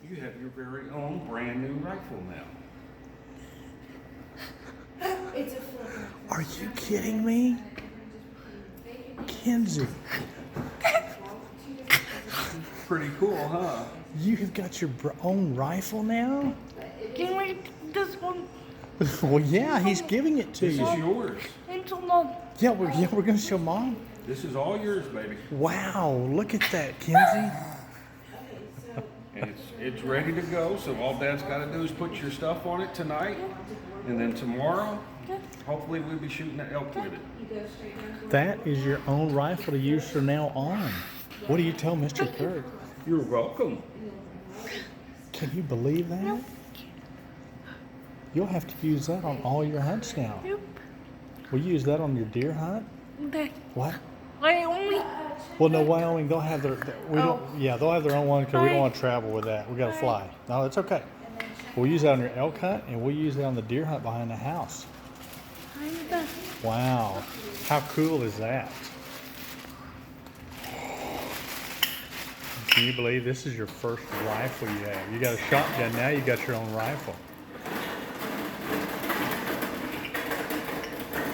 You have your very own brand new rifle now. It's a full. Are you kidding me? Kenzie, Pretty cool, huh? you have got your own rifle now? Can we this one? Well, yeah, he's giving it to This is you. yours. Antelope. Yeah, we're going to show Mom. This is all yours, baby. Wow, look at that, Kenzie. And it's ready to go, so all Dad's got to do is put your stuff on it tonight, and then tomorrow, hopefully we'll be shooting an elk with it. That is your own rifle to use from now on. What do you tell Mr. Kirk? You're welcome. Can you believe that? You'll have to use that on all your hunts now. Yep. Will you use that on your deer hunt? Okay. What? Wyoming. Well, no, Wyoming, they'll have they'll have their own one because we don't want to travel with that. We got to fly. No, it's okay. We'll use that on your elk hunt, and we'll use that on the deer hunt behind the house. Wow. How cool is that? Can you believe this is your first rifle you have? You got a shotgun, now you got your own rifle.